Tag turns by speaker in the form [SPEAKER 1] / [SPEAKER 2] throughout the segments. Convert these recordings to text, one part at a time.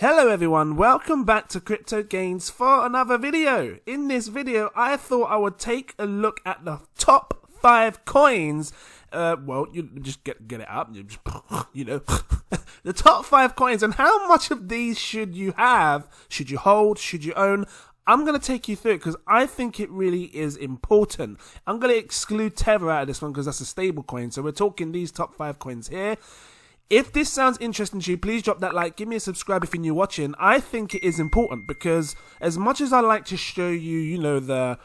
[SPEAKER 1] Hello everyone, welcome back to Crypto Gains for another video. In this video, I thought I would take a look at the top 5 coins. Well, you just get it up, you know, the top 5 coins and how much of these should you have, should you hold, should you own. I'm going to take you through it because I think it really is important. I'm going to exclude Tether out of this one because that's a stable coin. So we're talking these top 5 coins here. If this sounds interesting to you, please drop that like, give me a subscribe if you're new watching. I think it is important because as much as I like to show you, you know, the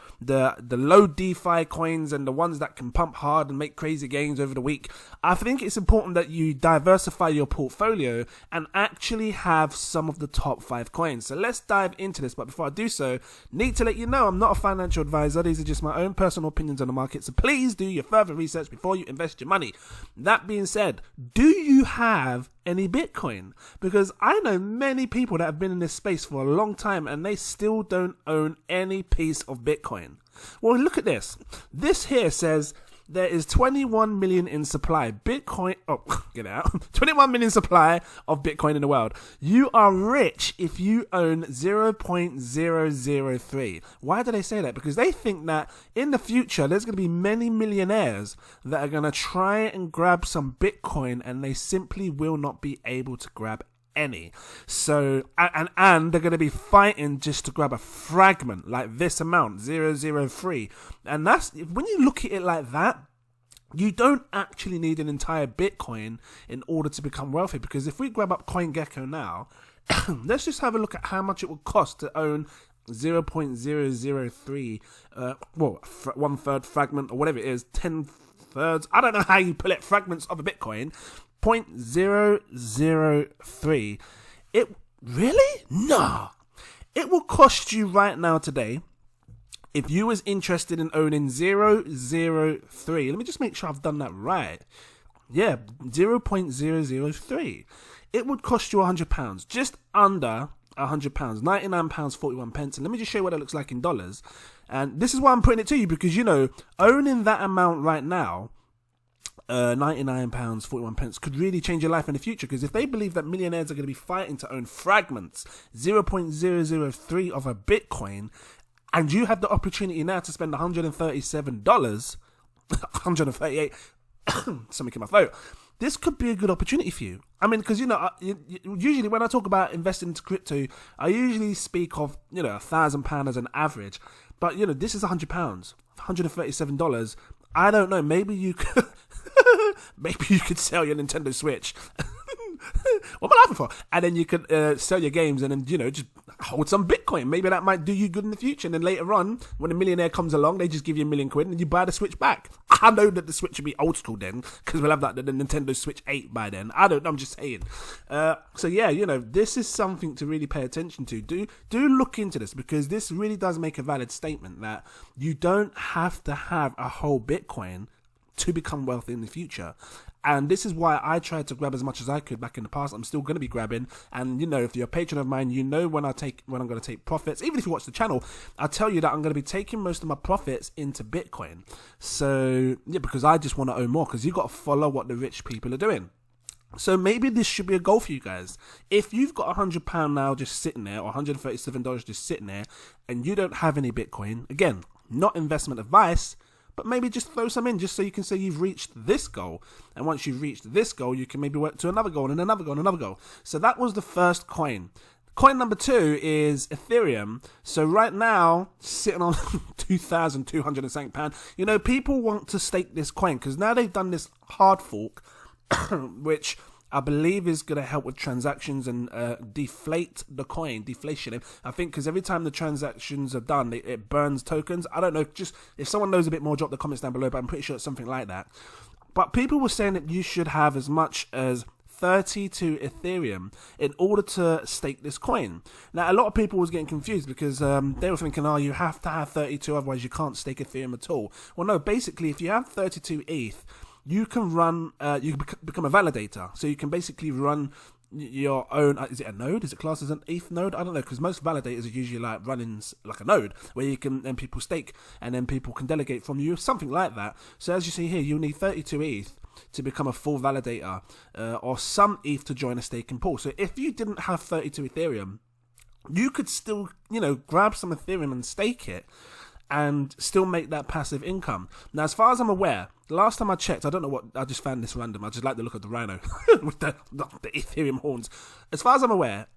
[SPEAKER 1] low DeFi coins and the ones that can pump hard and make crazy gains over the week, I think it's important that you diversify your portfolio and actually have some of the top 5 coins. So let's dive into this. But before I do so, need to let you know I'm not a financial advisor. These are just my own personal opinions on the market. So please do your further research before you invest your money. That being said, do you have any Bitcoin? Because I know many people that have been in this space for a long time and they still don't own any piece of Bitcoin. Well, look at this. This here says there is 21 million in supply. Bitcoin, oh, get it out. 21 million supply of Bitcoin in the world. You are rich if you own 0.003. Why do they say that? Because they think that in the future, there's going to be many millionaires that are going to try and grab some Bitcoin and they simply will not be able to grab any. So and they're going to be fighting just to grab a fragment like this amount 0.003, and that's, when you look at it like that, you don't actually need an entire Bitcoin in order to become wealthy. Because if we grab up CoinGecko now, let's just have a look at how much it would cost to own 0.003 well, 1/3 fragment or whatever it is, 10/3, I don't know how you pull it, fragments of a Bitcoin. 0.003. It really? No. It will cost you right now today, if you was interested in owning 0.003. Let me just make sure I've done that right. Yeah, 0.003. It would cost you £100, just under £100, £99.41. And let me just show you what it looks like in dollars. And this is why I'm putting it to you, because, you know, owning that amount right now, £99.41 could really change your life in the future. Because if they believe that millionaires are going to be fighting to own fragments 0.003 of a Bitcoin, and you have the opportunity now to spend $137, 138, something in my throat, this could be a good opportunity for you. I mean, because, you know, usually when I talk about investing into crypto, I usually speak of, you know, £1,000 as an average. But, you know, this is £100, $137. I don't know, maybe you could maybe you could sell your Nintendo Switch. What am I laughing for? And then you could sell your games and then, you know, just hold some Bitcoin. Maybe that might do you good in the future. And then later on, when a millionaire comes along, they just give you £1 million and you buy the Switch back. I know that the Switch will be old school then, because we'll have that the Nintendo Switch 8 by then. I'm just saying. So yeah, you know, this is something to really pay attention to. Do look into this, because this really does make a valid statement that you don't have to have a whole Bitcoin to become wealthy in the future. And this is why I tried to grab as much as I could back in the past. I'm still going to be grabbing. And, you know, if you're a patron of mine, you know when I'm going to take profits. Even if you watch the channel, I'll tell you that I'm going to be taking most of my profits into Bitcoin. So, yeah, because I just want to own more, because you've got to follow what the rich people are doing. So maybe this should be a goal for you guys. If you've got £100 now just sitting there, or $137 just sitting there, and you don't have any Bitcoin, again, not investment advice, but maybe just throw some in just so you can say you've reached this goal. And once you've reached this goal, you can maybe work to another goal and another goal and another goal. So that was the first coin. Coin number 2 is Ethereum. So right now, sitting on £2,200. You know, people want to stake this coin because now they've done this hard fork, which I believe is going to help with transactions and deflate the coin, deflation. I think because every time the transactions are done, it burns tokens. I don't know, just if someone knows a bit more, drop the comments down below, but I'm pretty sure it's something like that. But people were saying that you should have as much as 32 Ethereum in order to stake this coin. Now, a lot of people was getting confused because they were thinking, oh, you have to have 32, otherwise you can't stake Ethereum at all. Well, no, basically, if you have 32 ETH, you can run, you can become a validator. So you can basically run your own, is it a node? Is it classed as an ETH node? I don't know, because most validators are usually like running like a node where you can, then people stake and then people can delegate from you, something like that. So as you see here, you need 32 ETH. to become a full validator, or some ETH to join a staking pool. So if you didn't have 32 Ethereum, you could still, grab some Ethereum and stake it and still make that passive income. Now, as far as I'm aware, the last time I checked, I don't know what, I just found this random. I just like the look of the rhino with the Ethereum horns. As far as I'm aware,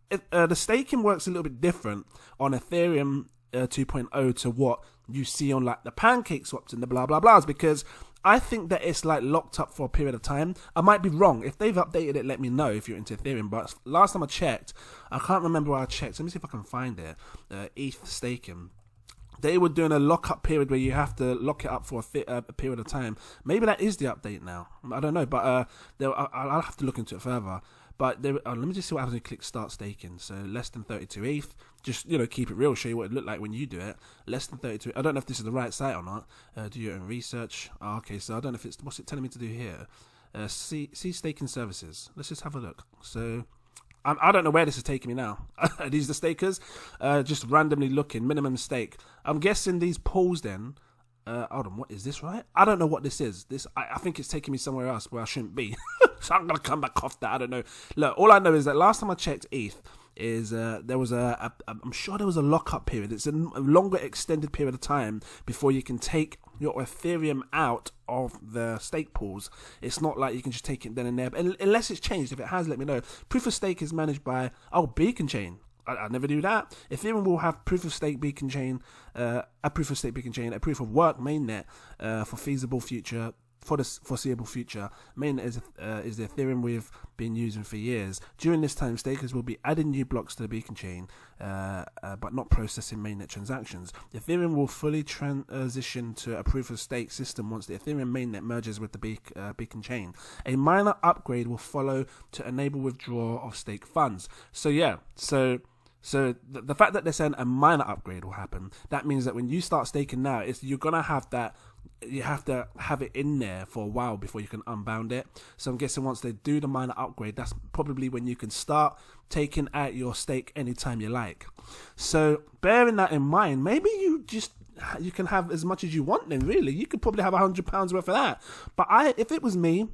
[SPEAKER 1] the staking works a little bit different on Ethereum 2.0 to what you see on like the pancake swaps and the blah blah blahs, because I think that it's like locked up for a period of time. I might be wrong. If they've updated it, let me know if you're into Ethereum. But last time I checked, I can't remember where I checked. Let me see if I can find it. ETH staking. They were doing a lock-up period where you have to lock it up for a period of time. Maybe that is the update now. I don't know, but I'll have to look into it further. But let me just see what happens when you click start staking. So less than 32 ETH. Just, keep it real. Show you what it looked like when you do it. Less than 32. I don't know if this is the right site or not. Do your own research. Okay, so I don't know if it's... What's it telling me to do here? See staking services. Let's just have a look. So... I don't know where this is taking me now. Are these the stakers? Just randomly looking. Minimum stake. I'm guessing these pools then. Hold on, what is this, right? I don't know what this is. I think it's taking me somewhere else where I shouldn't be. So I'm going to come back off that. I don't know. Look, all I know is that last time I checked ETH, there was I'm sure there was a lockup period. It's a longer extended period of time before you can take your Ethereum out of the stake pools. It's not like you can just take it then and there, unless it's changed. If it has, let me know. Proof of stake is managed by Beacon Chain. I never knew that. Ethereum will have proof of stake beacon chain, a proof of stake beacon chain, a proof of work mainnet for the foreseeable future. Mainnet is the Ethereum we've been using for years. During this time, stakers will be adding new blocks to the beacon chain, but not processing mainnet transactions. Ethereum will fully transition to a proof of stake system once the Ethereum mainnet merges with the beacon chain. A minor upgrade will follow to enable withdrawal of stake funds. So the fact that they're saying a minor upgrade will happen, that means that when you start staking now, you're going to have that, you have to have it in there for a while before you can unbound it. So I'm guessing once they do the minor upgrade, that's probably when you can start taking out your stake anytime you like. So bearing that in mind, maybe you can have as much as you want then, really. You could probably have £100 worth of that. But if it was me,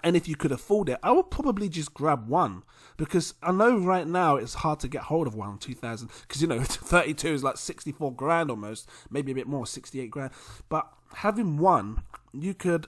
[SPEAKER 1] and if you could afford it, I would probably just grab one, because I know right now it's hard to get hold of one 2000, because 32 is like 64 grand almost, maybe a bit more, 68 grand. But having one, you could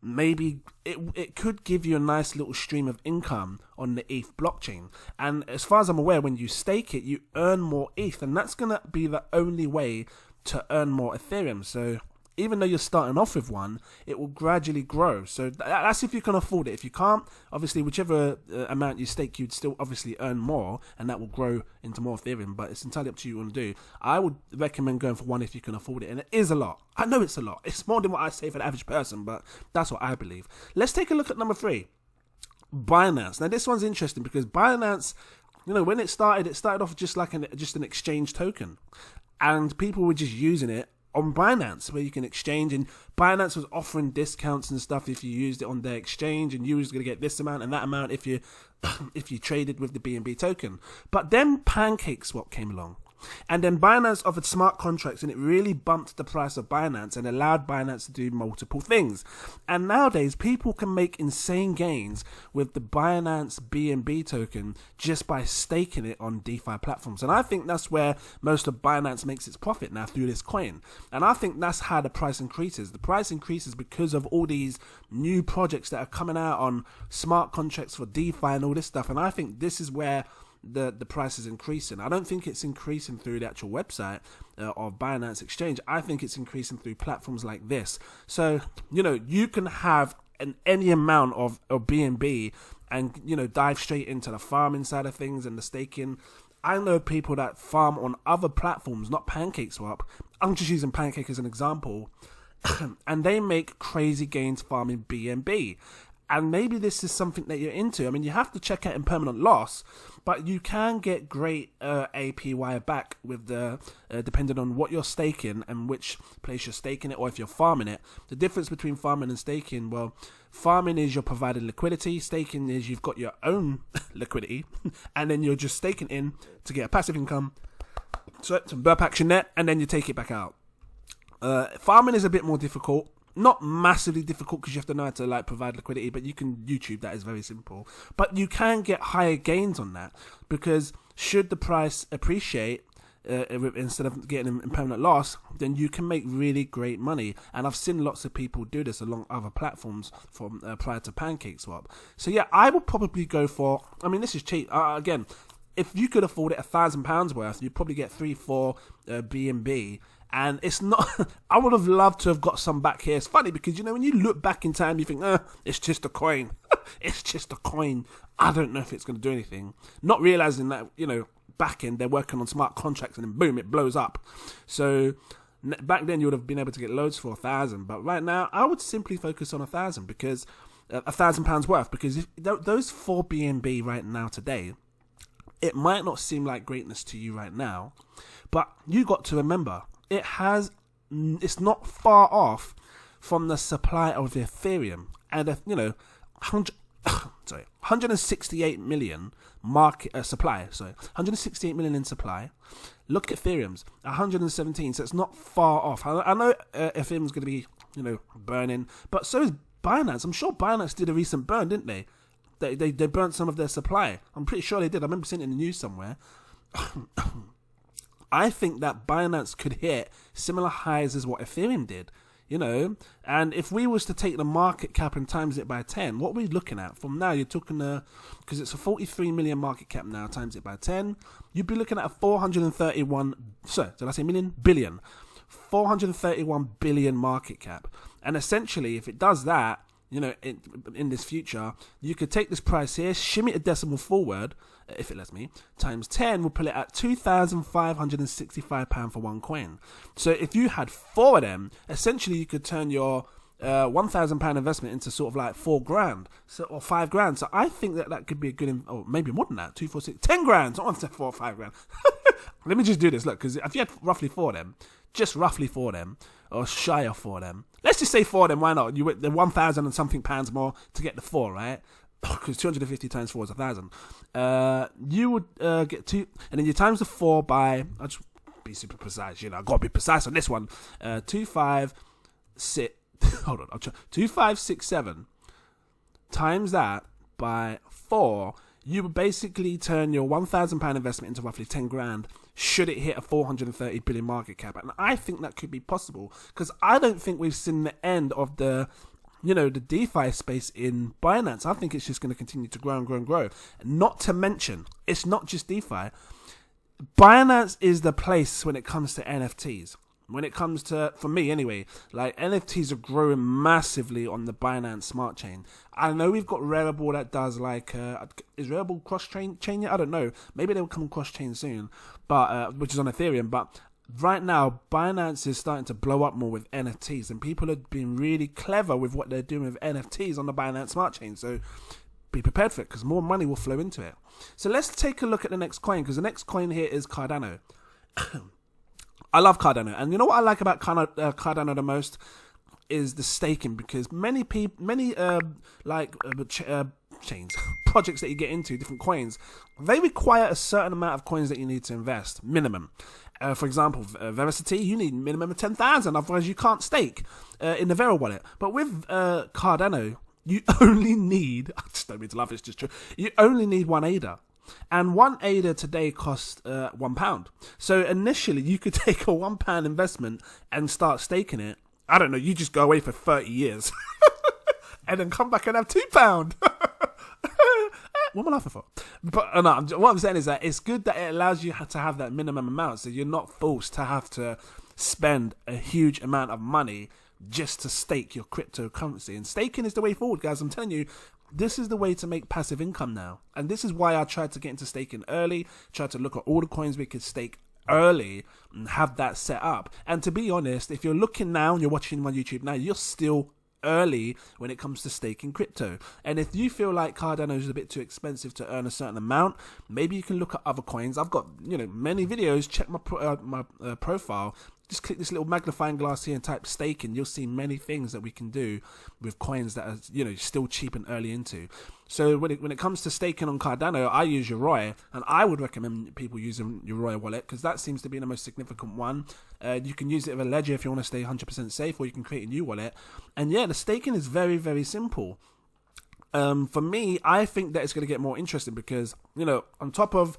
[SPEAKER 1] maybe it could give you a nice little stream of income on the ETH blockchain. And as far as I'm aware, when you stake it, you earn more ETH, and that's gonna be the only way to earn more Ethereum. So even though you're starting off with one, it will gradually grow. So that's if you can afford it. If you can't, obviously, whichever amount you stake, you'd still obviously earn more, and that will grow into more Ethereum. But it's entirely up to you what you want to do. I would recommend going for one if you can afford it. And it is a lot. I know it's a lot. It's more than what I say for the average person, but that's what I believe. Let's take a look at number 3. Binance. Now, this one's interesting because Binance, when it started off just like an exchange token. And people were just using it on Binance, where you can exchange, and Binance was offering discounts and stuff if you used it on their exchange, and you was going to get this amount and that amount if you traded with the BNB token. But then PancakeSwap came along, and then Binance offered smart contracts, and it really bumped the price of Binance and allowed Binance to do multiple things. And nowadays, people can make insane gains with the Binance BNB token just by staking it on DeFi platforms. And I think that's where most of Binance makes its profit now, through this coin. And I think that's how the price increases. The price increases because of all these new projects that are coming out on smart contracts for DeFi and all this stuff. And I think this is where the price is increasing. I don't think it's increasing through the actual website of Binance Exchange. I think it's increasing through platforms like this. So, you can have any amount of BNB and, dive straight into the farming side of things and the staking. I know people that farm on other platforms, not PancakeSwap. I'm just using Pancake as an example. And they make crazy gains farming BNB. And maybe this is something that you're into. I mean, you have to check out impermanent loss, but you can get great APY back with the depending on what you're staking and which place you're staking it, or if you're farming it. The difference between farming and staking, well, farming is you're providing liquidity. Staking is you've got your own liquidity, and then you're just staking in to get a passive income, so some burp action net, and then you take it back out. Farming is a bit more difficult. not massively difficult because you have to know how to like provide liquidity, but you can YouTube that is very simple. But you can get higher gains on that because should the price appreciate instead of getting an impermanent loss, then you can make really great money. And I've seen lots of people do this along other platforms from prior to PancakeSwap. So yeah, I would probably go for. I mean, this is cheap. Again, if you could afford it £1,000 worth, you'd probably get 3-4 BNB. And it's not. I would have loved to have got some back here. It's funny because when you look back in time, you think, it's just a coin. It's just a coin. I don't know if it's going to do anything. Not realizing that back end they're working on smart contracts, and then boom, it blows up. So back then you would have been able to get loads for 1,000, but right now I would simply focus on 1,000 because £1,000 worth. Because if those 4 BNB right now today, it might not seem like greatness to you right now, but you got to remember. It's not far off from the supply of the Ethereum, and 168 million market supply. So 168 million in supply. Look at Ethereum's 117, so it's not far off. I know Ethereum's going to be burning, but so is Binance. I'm sure Binance did a recent burn, didn't they? They burnt some of their supply. I'm pretty sure they did. I remember seeing it in the news somewhere. I think that Binance could hit similar highs as what Ethereum did, and if we was to take the market cap and times it by 10, what are we looking at? From now, you're talking, because it's a 43 million market cap now, times it by 10, you'd be looking at a 431 billion market cap. And essentially, if it does that, in this future, you could take this price here, shimmy a decimal forward, if it lets me, times 10 will put it at £2,565 for one coin. So if you had 4 of them, essentially you could turn your £1,000 investment into sort of like £4,000, or £5,000. So I think that could be a good, or maybe more than that, 2, 4, 6, 10 grand. Not 1, 2, 4, 5 grand. Let me just do this. Look, because if you had roughly 4 of them, just roughly 4 of them, or shy of 4 of them, let's just say 4 of them. Why not? You the 1,000 and something pounds more to get the 4, right? Because 250 times 4 is 1,000. You would get 2, and then you times the 4 by. I'll just be super precise. I gotta be precise on this one. 2, 5, 6. Hold on. I'll try. 2, 5, 6, 7. Times that by 4. You would basically turn your £1,000 investment into roughly 10 grand. Should it hit a 430 billion market cap? And I think that could be possible because I don't think we've seen the end of the DeFi space in Binance. I think it's just going to continue to grow and grow and grow. Not to mention, it's not just DeFi. Binance is the place when it comes to NFTs. When it comes to, for me anyway, like NFTs are growing massively on the Binance Smart Chain. I know we've got Rarible that does is Rarible cross-chain yet? I don't know. Maybe they'll come cross-chain soon, but which is on Ethereum. But right now, Binance is starting to blow up more with NFTs, and people have been really clever with what they're doing with NFTs on the Binance Smart Chain. So be prepared for it because more money will flow into it. So let's take a look at the next coin, because the next coin here is Cardano. I love Cardano, and you know what I like about Cardano the most is the staking, because many chains, projects that you get into, different coins, they require a certain amount of coins that you need to invest, minimum. For example, Veracity, you need minimum of 10,000, otherwise you can't stake in the ETHEREUM Wallet. But with Cardano, you only need, I just don't mean to laugh, it's just true, you only need 1 ADA. And 1 ADA today costs £1. So initially, you could take a £1 investment and start staking it. I don't know, you just go away for 30 years and then come back and have £2. What am I laughing for? But no, what I'm saying is that it's good that it allows you to have that minimum amount, so you're not forced to have to spend a huge amount of money just to stake your cryptocurrency. And staking is the way forward, guys. I'm telling you, this is the way to make passive income now. And this is why I tried to get into staking early, tried to look at all the coins we could stake early and have that set up. And to be honest, if you're looking now and you're watching my YouTube now, you're still early when it comes to staking crypto. And if you feel like Cardano is a bit too expensive to earn a certain amount, maybe you can look at other coins. I've got many videos. Check my profile. just click this little magnifying glass here and type staking. You'll see many things that we can do with coins that are, you know, still cheap and early into. So when it comes to staking on Cardano, I use Yoroi, and I would recommend people using Yoroi Wallet because that seems to be the most significant one. You can use it with a ledger if you want to stay 100% safe, or you can create a new wallet. And yeah, the staking is very, very simple. For me, I think that it's going to get more interesting because, you know, on top of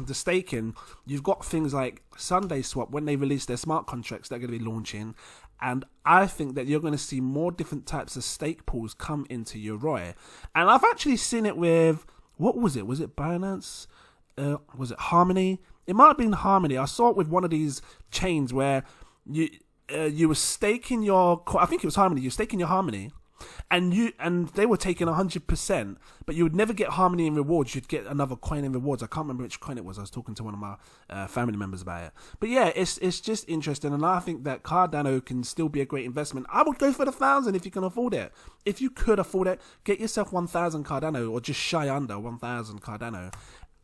[SPEAKER 1] the staking, you've got things like Sunday Swap when they release their smart contracts they're going to be launching, and I think that you're going to see more different types of stake pools come into Yoroi. And I've actually seen it with, what was it? Was it Binance? Was it Harmony? It might have been Harmony. I saw it with one of these chains where you were staking your, I think it was Harmony. You're staking your Harmony. And they were taking 100%, but you would never get Harmony in rewards. You'd get another coin in rewards. I can't remember which coin it was. I was talking to one of my family members about it. But yeah, it's just interesting, and I think that Cardano can still be a great investment. I would go for the 1,000 if you can afford it. If you could afford it, get yourself 1,000 Cardano, or just shy under 1,000 Cardano,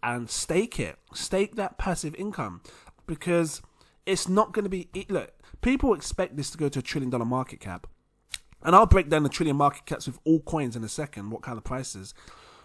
[SPEAKER 1] and stake it. Stake that passive income, because it's not going to be. Look, people expect this to go to $1 trillion market cap. And I'll break down the trillion market caps with all coins in a second, what kind of prices.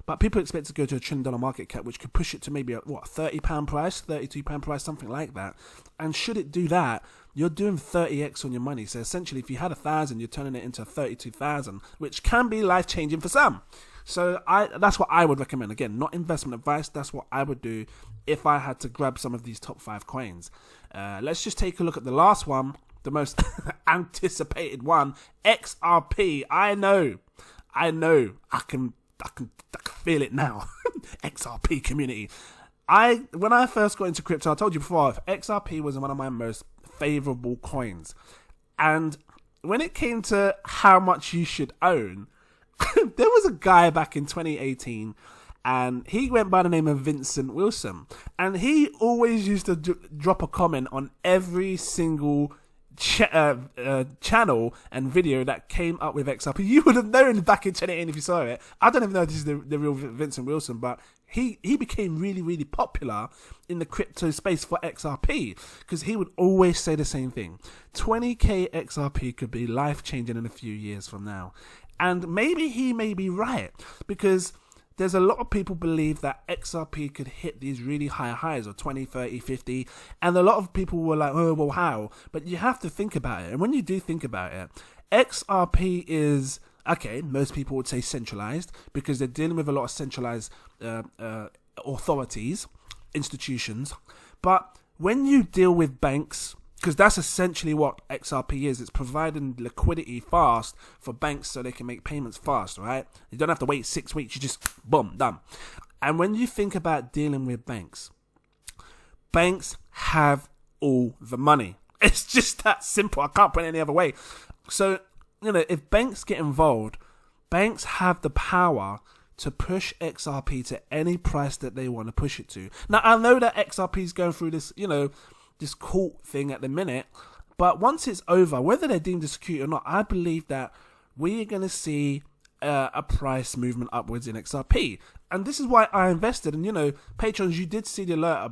[SPEAKER 1] But people expect to go to $1 trillion market cap, which could push it to maybe a, £30 price, £32 price, something like that. And should it do that, you're doing 30x on your money. So essentially, if you had 1,000, you're turning it into 32,000, which can be life-changing for some. So that's what I would recommend. Again, not investment advice. That's what I would do if I had to grab some of these top 5 coins. Let's just take a look at the last one. The most anticipated one, XRP. I know. I can feel it now. XRP community. When I first got into crypto, I told you before, XRP was one of my most favorable coins. And when it came to how much you should own, there was a guy back in 2018, and he went by the name of Vincent Wilson, and he always used to drop a comment on every single channel and video that came up with XRP. You would have known back in 2018 if you saw it. I don't even know if this is the real Vincent Wilson, but he became really, really popular in the crypto space for XRP because he would always say the same thing. 20k XRP could be life-changing in a few years from now. And maybe he may be right, because there's a lot of people believe that XRP could hit these really high highs of 20, 30, 50. And a lot of people were like, oh, well, how? But you have to think about it. And when you do think about it, XRP is, okay, most people would say centralized because they're dealing with a lot of centralized authorities, institutions. But when you deal with banks, because that's essentially what XRP is. It's providing liquidity fast for banks so they can make payments fast, right? You don't have to wait 6 weeks. You just, boom, done. And when you think about dealing with banks, banks have all the money. It's just that simple. I can't put it any other way. So, you know, if banks get involved, banks have the power to push XRP to any price that they want to push it to. Now, I know that XRP is going through this, you know, this court thing at the minute, but once it's over, whether they're deemed as security or not, I believe that we are going to see a price movement upwards in XRP. And this is why I invested. And, you know, patrons, you did see the alert,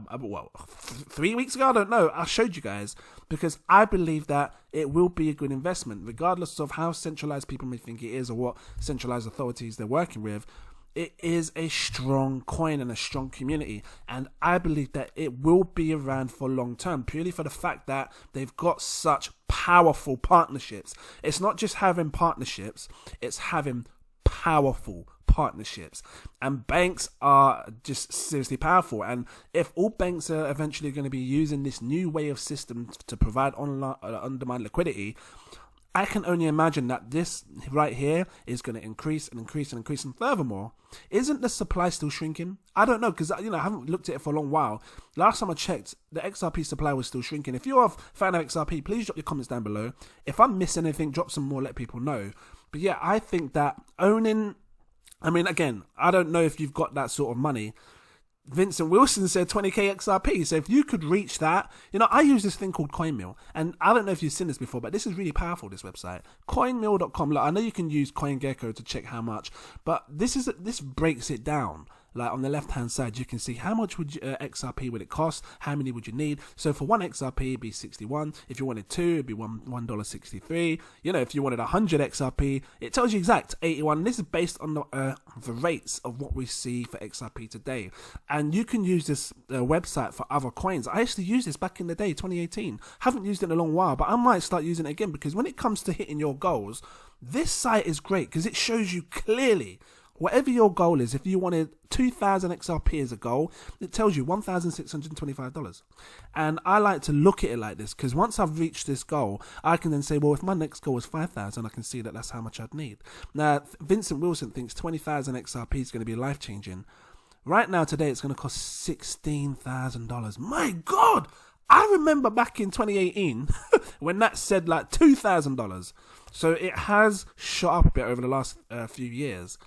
[SPEAKER 1] 3 weeks ago, I don't know, I showed you guys, because I believe that it will be a good investment, regardless of how centralized people may think it is or what centralized authorities they're working with. It is a strong coin and a strong community, and I believe that it will be around for long term, purely for the fact that they've got such powerful partnerships. It's not just having partnerships, it's having powerful partnerships, and banks are just seriously powerful. And if all banks are eventually going to be using this new way of system to provide on-demand liquidity, I can only imagine that this right here is going to increase and increase and increase. And furthermore, isn't the supply still shrinking? I don't know, because, you know, I haven't looked at it for a long while. Last time I checked, the XRP supply was still shrinking. If you're a fan of XRP, please drop your comments down below. If I'm missing anything, drop some more, let people know. But yeah, I think that owning, I mean, again, I don't know if you've got that sort of money. Vincent Wilson said 20k XRP. So if you could reach that, you know, I use this thing called CoinMill, and I don't know if you've seen this before, but this is really powerful, this website, coinmill.com. Look, I know you can use CoinGecko to check how much, but this breaks it down like on the left hand side, you can see how much would XRP would it cost, how many would you need. So for one XRP it'd be 61. If you wanted two, it'd be $1.63. You know, if you wanted 100 XRP, it tells you exact 81. This is based on the rates of what we see for XRP today, and you can use this website for other coins. I actually used this back in the day, 2018. Haven't used it in a long while, but I might start using it again, because when it comes to hitting your goals, this site is great because it shows you clearly whatever your goal is. If you wanted 2,000 XRP as a goal, it tells you $1,625. And I like to look at it like this, because once I've reached this goal, I can then say, well, if my next goal was 5,000, I can see that that's how much I'd need. Now, Vincent Wilson thinks 20,000 XRP is going to be life-changing. Right now, today, it's going to cost $16,000. My God! I remember back in 2018 when that said like $2,000. So it has shot up a bit over the last few years.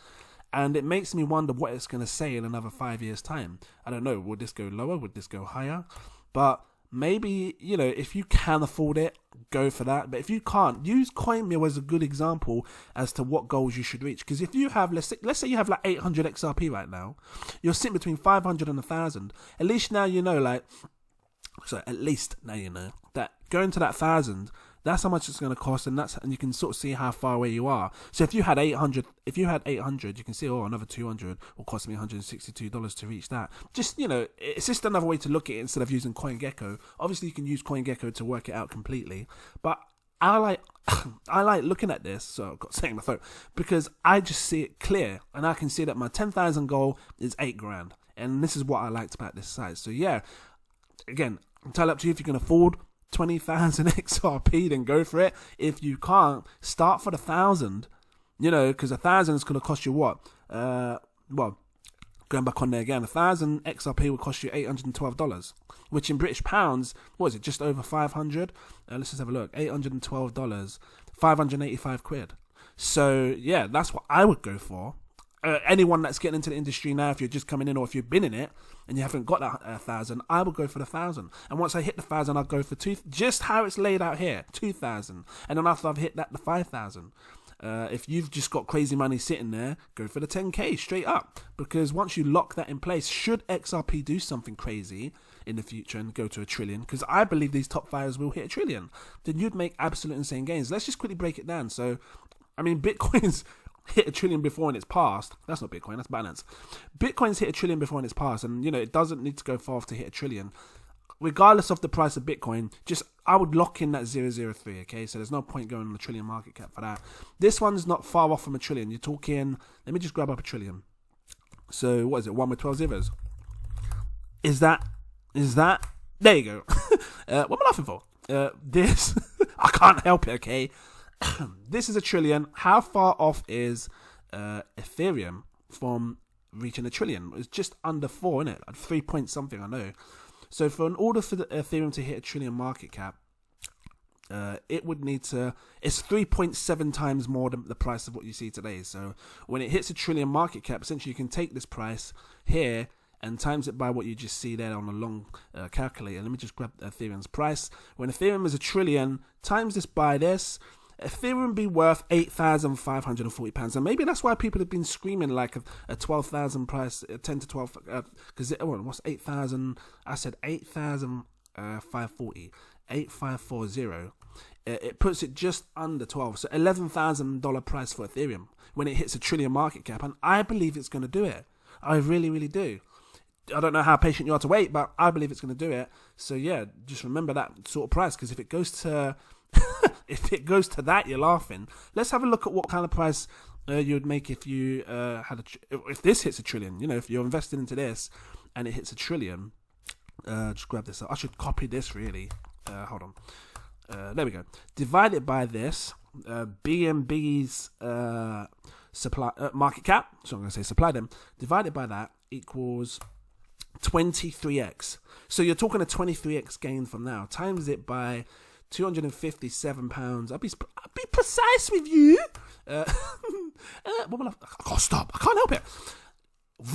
[SPEAKER 1] And it makes me wonder what it's going to say in another 5 years' time. I don't know. Would this go lower? Would this go higher? But maybe, you know, if you can afford it, go for that. But if you can't, use CoinMill as a good example as to what goals you should reach. Because if you have, let's say you have like 800 XRP right now, you're sitting between 500 and 1,000. At least now you know, like, so at least now you know that going to that 1,000, that's how much it's going to cost, and you can sort of see how far away you are. So if you had 800, you can see, oh, another 200 will cost me $162 to reach that. Just, you know, it's just another way to look at it instead of using CoinGecko. Obviously, you can use CoinGecko to work it out completely, but I like looking at this. So I've got saying my throat, because I just see it clear, and I can see that my 10,000 goal is $8,000, and this is what I liked about this site. So yeah, again, entirely up to you. If you can afford 20,000 XRP, then go for it. If you can't, start for the 1,000, you know, because 1,000 is going to cost you what? Well, going back on there again, 1,000 XRP will cost you $812, which in British pounds, what is it, just over 500? Let's just have a look. $812, 585 quid. So yeah, that's what I would go for. Anyone that's getting into the industry now, if you're just coming in or if you've been in it and you haven't got that 1,000, I will go for the 1,000. And once I hit the 1,000, I'll go for just how it's laid out here, 2,000. And then after I've hit that, the 5,000. If you've just got crazy money sitting there, go for the 10K straight up. Because once you lock that in place, should XRP do something crazy in the future and go to $1 trillion, because I believe these top fires will hit $1 trillion, then you'd make absolute insane gains. Let's just quickly break it down. So, I mean, Bitcoin's hit $1 trillion before in its past. That's not Bitcoin, that's Binance. Bitcoin's hit $1 trillion before in its past, and you know, it doesn't need to go far to hit $1 trillion. Regardless of the price of Bitcoin, I would lock in that 003, okay? So there's no point going on $1 trillion market cap for that. This one's not far off from $1 trillion. You're talking, let me just grab up $1 trillion. So what is it, 1 with 12 zeros? Is that, there you go. What am I laughing for? This, I can't help it, okay? This is $1 trillion. How far off is Ethereum from reaching $1 trillion? It's just under 4, isn't it? Like 3 point something, I know. So in order for the Ethereum to hit $1 trillion market cap, it would need to, it's 3.7 times more than the price of what you see today. So when it hits $1 trillion market cap, essentially you can take this price here and times it by what you just see there on a long calculator. Let me just grab Ethereum's price. When Ethereum is $1 trillion, times this by this, Ethereum be worth £8,540, and maybe that's why people have been screaming like a 12,000 price, 10 to 12, because what's 8,000? I said 8,540, 8,540. It puts it just under 12, so $11,000 price for Ethereum when it hits $1 trillion market cap, and I believe it's going to do it. I really, really do. I don't know how patient you are to wait, but I believe it's going to do it. So yeah, just remember that sort of price, because if it goes to if it goes to that, you're laughing. Let's have a look at what kind of price you would make if you if this hits $1 trillion. You know, if you're invested into this and it hits $1 trillion. Just grab this up. I should copy this really. Hold on. There we go. Divide it by this. BNB's supply market cap. So I'm going to say supply them. Divide it by that equals 23x. So you're talking a 23x gain from now. Times it by £257. I'll be precise with you. What will I can't stop. I can't help it.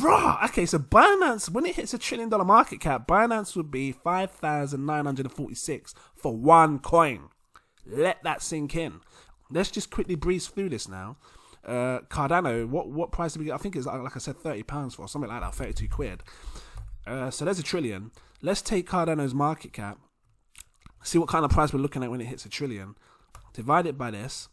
[SPEAKER 1] Raw. Okay, so Binance, when it hits $1 trillion market cap, Binance would be 5,946 for one coin. Let that sink in. Let's just quickly breeze through this now. Cardano, what price did we get? I think it's like I said, £30 for, something like that, 32 quid. So there's $1 trillion. Let's take Cardano's market cap, see what kind of price we're looking at when it hits $1 trillion. Divide it by this.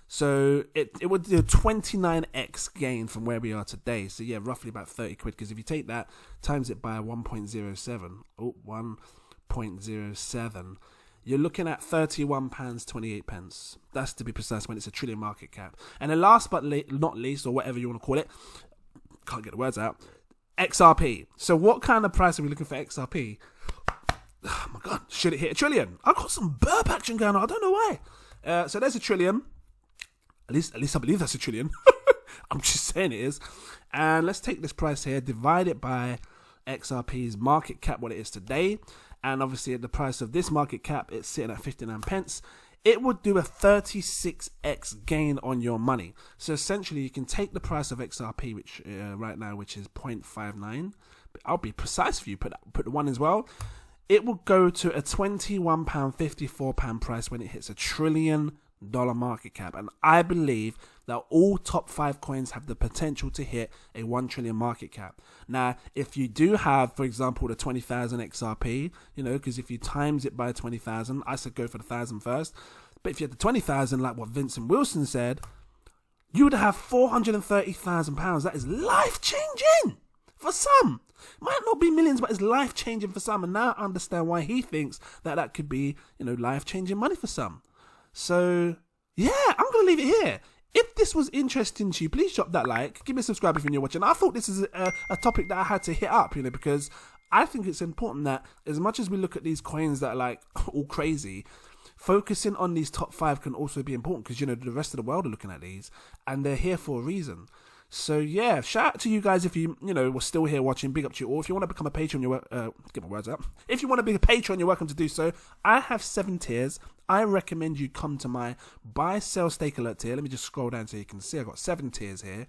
[SPEAKER 1] So it would do a 29x gain from where we are today. So yeah, roughly about 30 quid. Because if you take that, times it by 1.07, 1.07, you're looking at £31.28. That's to be precise when it's $1 trillion market cap. And then last but not least, or whatever you want to call it, can't get the words out, XRP. So what kind of price are we looking for XRP? Oh my God, should it hit $1 trillion? I've got some burp action going on. I don't know why. So there's $1 trillion. At least I believe that's $1 trillion. I'm just saying it is. And let's take this price here, divide it by XRP's market cap, what it is today. And obviously at the price of this market cap, it's sitting at 59 pence. It would do a 36x gain on your money. So essentially you can take the price of XRP, which right now, which is 0.59. I'll be precise for you, put the one as well. It will go to a £21.54 price when it hits $1 trillion market cap. And I believe that all top 5 coins have the potential to hit a 1 trillion market cap. Now, if you do have, for example, the 20,000 XRP, because if you times it by 20,000, I said go for the 1,000 first. But if you had the 20,000, like what Vincent Wilson said, you would have £430,000. That is life-changing for some. Might not be millions, but it's life-changing for some. And now I understand why he thinks that could be, life-changing money for some. So, yeah, I'm going to leave it here. If this was interesting to you, please drop that like. Give me a subscribe if you're watching. I thought this is a topic that I had to hit up, because I think it's important that as much as we look at these coins that are like all crazy, focusing on these top 5 can also be important because, the rest of the world are looking at these and they're here for a reason. So yeah, shout out to you guys if you were still here watching. Big up to you all. If you want to become a patron, get my words out. If you want to be a patron, you're welcome to do so. I have 7 tiers. I recommend you come to my buy, sell, stake alert tier. Let me just scroll down so you can see I've got 7 tiers here.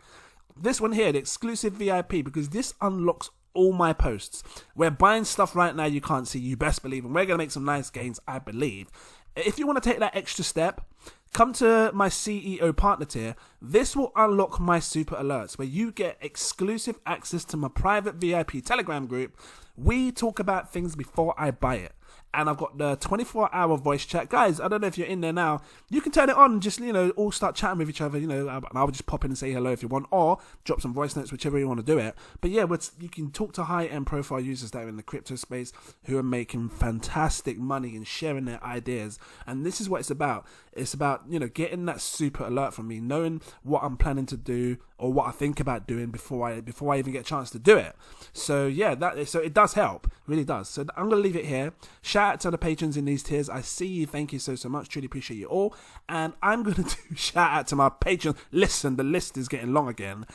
[SPEAKER 1] This one here, the exclusive VIP, because this unlocks all my posts. We're buying stuff right now you can't see, you best believe, and we're going to make some nice gains, I believe. If you want to take that extra step, come to my CEO partner tier. This will unlock my super alerts where you get exclusive access to my private VIP Telegram group. We talk about things before I buy it. And I've got the 24-hour voice chat. Guys, I don't know if you're in there now. You can turn it on and just, all start chatting with each other. And I'll just pop in and say hello if you want. Or drop some voice notes, whichever you want to do it. But yeah, you can talk to high-end profile users that are in the crypto space who are making fantastic money and sharing their ideas. And this is what it's about. It's about, getting that super alert from me, knowing what I'm planning to do or what I think about doing before I even get a chance to do it. So yeah, so it does help. It really does. So I'm going to leave it here. Shout out to the patrons in these tiers. I see you. Thank you so much. Truly appreciate you all. And I'm going to do shout out to my patrons. Listen, the list is getting long again.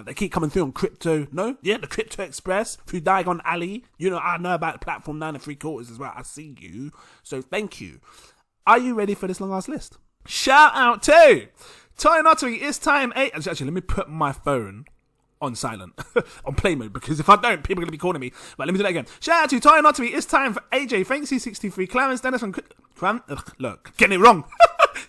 [SPEAKER 1] They keep coming through on crypto. No? Yeah, the Crypto Express through Diagon Alley. I know about the platform 9 3/4 as well. I see you. So thank you. Are you ready for this long ass list? Shout out to Toy Notary. It's time 8. Actually, let me put my phone on silent, on play mode, because if I don't, people are going to be calling me. But let me do that again. Shout out to Toy Notary. It's time for AJ, Franksy63, Clarence Dennis from look, getting it wrong.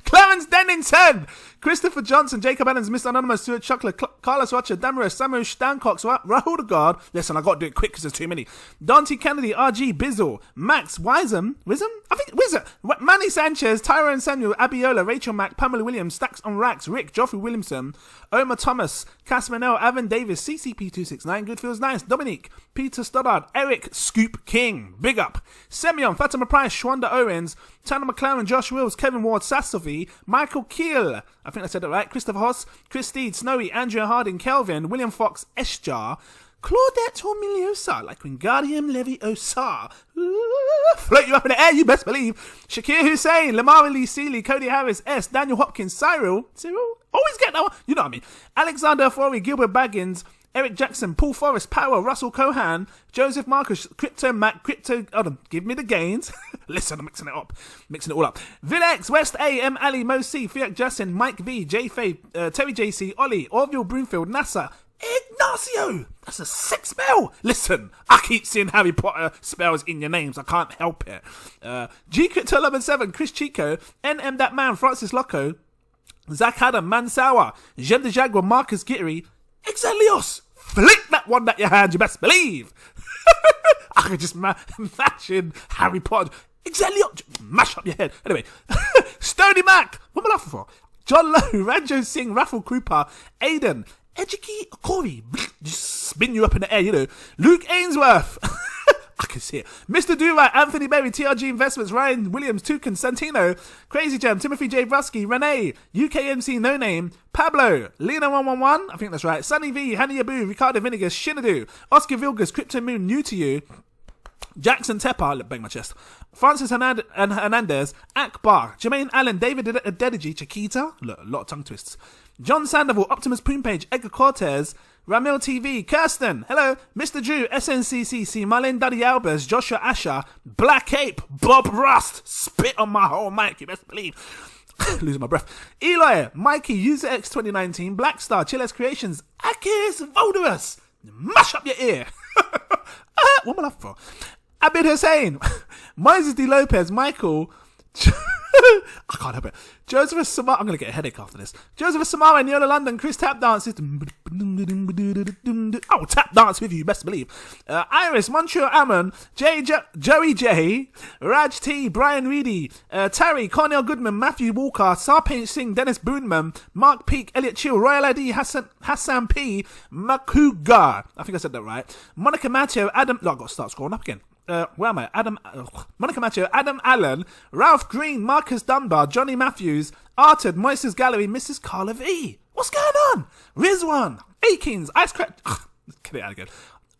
[SPEAKER 1] Clarence Dennington, Christopher Johnson, Jacob Adams, Mr. Anonymous, Stuart Chocolate, Carlos Watcher, Damaris, Samuel Stancox, Rahul the God. Listen, I got to do it quick because there's too many. Dante Kennedy, RG, Bizzle, Max, Wisdom? I think Wizard, Manny Sanchez, Tyrone Samuel, Abiola, Rachel Mack, Pamela Williams, Stacks on Racks, Rick, Geoffrey Williamson, Omar Thomas, Cass Manel, Evan Davis, CCP269, Good Feels Nice, Dominique, Peter Stoddard, Eric, Scoop King, Big Up, Semyon, Fatima Price, Shwanda Owens, Tanner McLaren, Josh Wills, Kevin Ward, Sassofi, Michael Keel, I think I said that right, Christopher Hoss, Chris Steed, Snowy, Andrea Harding, Kelvin, William Fox, Esjar, Claudette Hormiliosa, like Wingardium Leviosa, float you up in the air, you best believe, Shakir Hussein, Lamar Lee Seeley, Cody Harris, S, Daniel Hopkins, Cyril, always get that one, you know what I mean, Alexander Forey, Gilbert Baggins, Eric Jackson, Paul Forrest, Power, Russell Cohan, Joseph Marcus, Crypto Mac, give me the gains. Listen, I'm mixing it all up. Vilex, West A, M. Ali, Mo C, Fiat Justin, Mike V, J Faye, Terry JC, Ollie, Orville Broomfield, NASA, Ignacio. That's a sick spell. Listen, I keep seeing Harry Potter spells in your names. I can't help it. G Crypto 11-7, Chris Chico, NM That Man, Francis Loco, Zach Adam, Mansawa, Jem de Jaguar, Marcus Gittery, Exelios. Flick that one that your hand, you best believe. I could just imagine Harry Potter. Exelios, mash up your head. Anyway, Stony Mac, what am I laughing for? John Lowe, Ranjo Singh, Raffle Krupa, Aiden, Ejiki Corey, just spin you up in the air, you know. Luke Ainsworth. I can see it. Mr. Dura, Anthony Berry, TRG Investments, Ryan Williams, Tukin, Santino, Crazy Gem, Timothy J. Brusky, Renee, UKMC No Name, Pablo, Lena111, I think that's right, Sunny V, Hanny Abu, Ricardo Vinegar, Shinadu, Oscar Vilgas, Crypto Moon, New to You, Jackson Tepper, bang my chest, Francis Hernandez, Akbar, Jermaine Allen, David Adedeji, Chiquita, look, a lot of tongue twists, John Sandoval, Optimus Poompage, Edgar Cortez, Ramil TV, Kirsten, hello, Mr. Drew, SNCCC, Marlene Daddy Albers, Joshua Asher, Black Ape, Bob Rust, spit on my whole mic, you best believe. Losing my breath. Eloy, Mikey, User X 2019, Black Star, Chiles Creations, Akis Voderus, mash up your ear. What am I laughing for? Abid Hussein, Moises D. Lopez, Michael, I can't help it. Joseph Samara, I'm going to get a headache after this. Joseph Samara, Neola London, Chris Tap Dances. Oh, tap dance with you, best believe. Iris, Montreal Ammon, Joey J, Raj T, Brian Reedy, Terry, Cornell Goodman, Matthew Walker, Sarpaint Singh, Dennis Boonman, Mark Peak, Elliot Chill, Royal ID, Hassan P, Makuga. I think I said that right. Monica Matteo, Adam. No, I've got to start scrolling up again. Where am I? Monica Matteo, Adam Allen, Ralph Green, Marcus Dunbar, Johnny Matthews, Arted, Moises Gallery, Mrs. Carla V. What's going on? Rizwan, Akins, Ice Cat. Get it out again.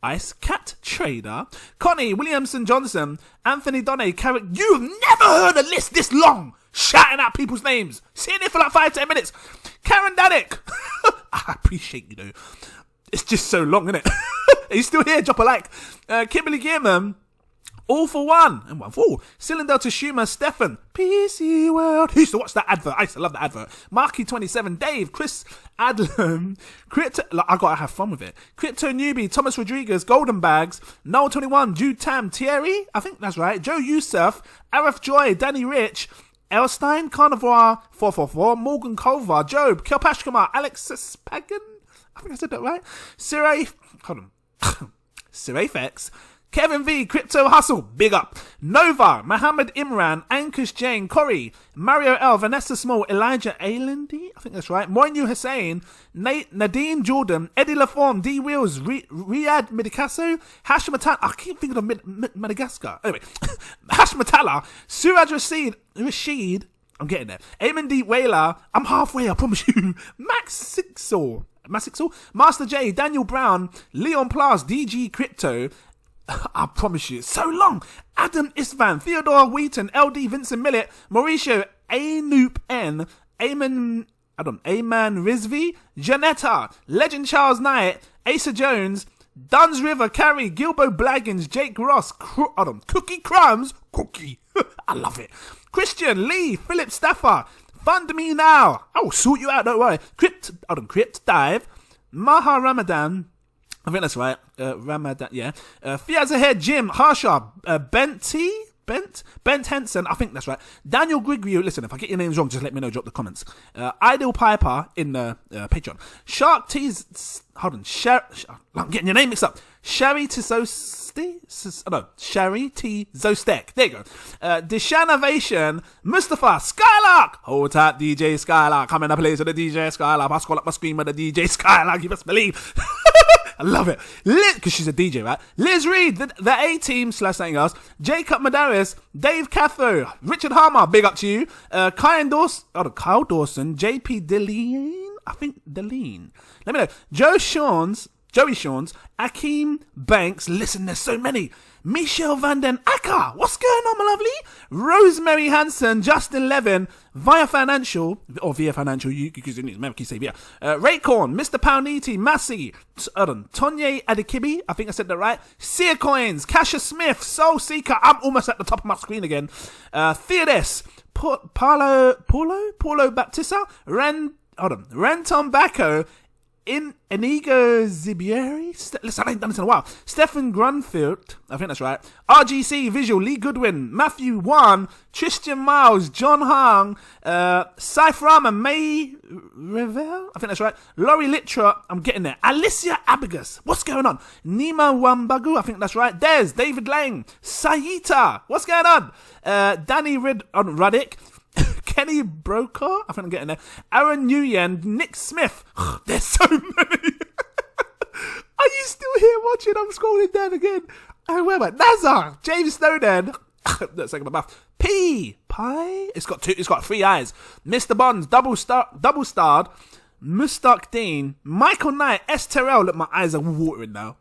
[SPEAKER 1] Ice Cat Trader, Connie, Williamson Johnson, Anthony Donne, Carrick. You've never heard a list this long, shouting out people's names. Sitting there for like 5-10 minutes. Karen Danik. I appreciate you, though. It's just so long, isn't it? Are you still here? Drop a like. Kimberly Gearman. All for one and one for all. Cylinder to Schumer, Stefan, PC World. Who used to watch that advert? I used to love that advert. Marky27, Dave, Chris Adlam, Crypto. I gotta have fun with it. Crypto Newbie, Thomas Rodriguez, Golden Bags, Noel21, Jude Tam, Thierry. I think that's right. Joe Youssef, Arif Joy, Danny Rich, Elstein, Carnivore 444, Morgan Culver, Job, Kilpashkamar, Alexis Pagan. I think I said that right. Siraf X. Kevin V, Crypto Hustle, big up. Nova, Mohammed Imran, Ankush Jain, Corey, Mario L, Vanessa Small, Elijah Ailendi, I think that's right. Moinu Hussein, Nadine Jordan, Eddie Laforme, D Wheels, Riyad Midikaso, Hashmatala, I keep thinking of Madagascar. Anyway, Hashmatala, Suraj Rashid, I'm getting there. Eamon D Whaler, I'm halfway, I promise you. Max Sixel, Master J, Daniel Brown, Leon Plas, DG Crypto, I promise you, it's so long. Adam Isvan, Theodore Wheaton, LD Vincent Millett, Mauricio Anoop N, Ayman Rizvi, Janetta, Legend Charles Knight, Asa Jones, Duns River, Carrie, Gilbo Blaggins, Jake Ross, Cookie Crumbs, Cookie, I love it. Christian Lee, Philip Staffer, Fund Me Now, I will sort you out, don't worry. Crypt Dive, Maha Ramadan, I think that's right. Ramadan, yeah. Fiaz Ahead, Jim, Harsha, Bent Henson, I think that's right. Daniel Grigrio, listen, if I get your names wrong, just let me know, drop the comments. Idle Piper in the Patreon. Shark T's, hold on, I'm getting your name mixed up. Sherry T. Zostek, there you go. Deshanavation, Mustafa, Skylark, hold tight DJ Skylark, I'm in a place with the DJ Skylark, I scroll up my screen with the DJ Skylark, you best believe. I love it. Because she's a DJ, right? Liz Reed, the A-Team / something else. Jacob Madaris, Dave Catho, Richard Harmer, big up to you. Kyle Dawson, JP Deline, I think Deline. Let me know. Joey Shawns, Akeem Banks, listen, there's so many. Michelle Van Den Acker, what's going on, my lovely? Rosemary Hanson, Justin Levin, Via Financial, you can say Via. Raycorn, Mr. Pauniti, Massey, Tonye Adikibi, I think I said that right. Sear Coins, Kasha Smith, Soul Seeker, I'm almost at the top of my screen again. Theodes, Paulo Baptista, Renton Bacco, Inigo Zibieri. Listen, I ain't done this in a while. Stefan Grunfield, I think that's right. RGC Visual, Lee Goodwin, Matthew Wan, Tristan Miles, John Hung, Cypherama, May Revel, I think that's right. Laurie Litra, I'm getting there. Alicia Abigus, what's going on? Nima Wambagu, I think that's right. Des, David Lang, Sayita, what's going on? Danny Ruddick, Kenny Brokaw, I think I'm getting there. Aaron Nguyen, Nick Smith. There's so many. Are you still here watching? I'm scrolling down again. Oh, where am I? Nazar, James Snowden. Let's take my mouth. Pie. It's got 3 eyes. Mr. Bonds, double starred. Mustaq Dean, Michael Knight, S. Terrell. Look, my eyes are watering now.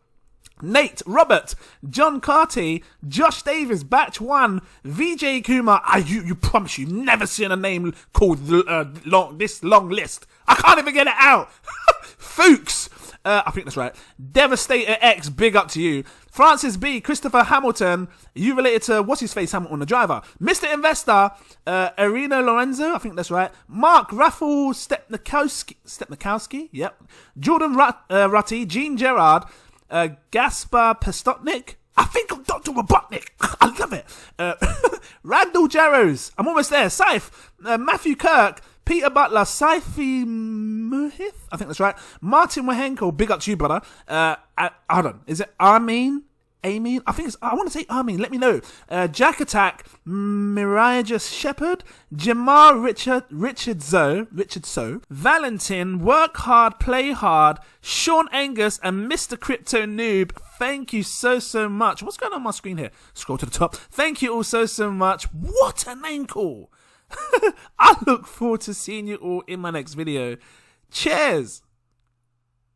[SPEAKER 1] Nate, Robert, John Carty, Josh Davis, Batch 1, VJ Kumar. You promise you never seen a name called this long list. I can't even get it out. Fuchs, I think that's right. Devastator X, big up to you. Francis B, Christopher Hamilton, you related to what's his face Hamilton, the driver. Mr. Investor, Irina Lorenzo, I think that's right. Mark Raffle Stepnikowski, yep. Jordan Rutty, Gene Gerard, Gaspar Pestotnik. I think I'm Dr. Robotnik. I love it. Randall Jarrows. I'm almost there. Saif. Matthew Kirk. Peter Butler. Saifi Muhith. I think that's right. Martin Wahenko. Big up to you, brother. Hold on. Is it Armin? I want to say Armin. Let me know. Jack Attack. Mirija Shepherd. Jamar Richard So. Valentin. Work Hard, Play Hard. Sean Angus and Mr. Crypto Noob. Thank you so much. What's going on my screen here? Scroll to the top. Thank you all so much. What a name call. I look forward to seeing you all in my next video. Cheers.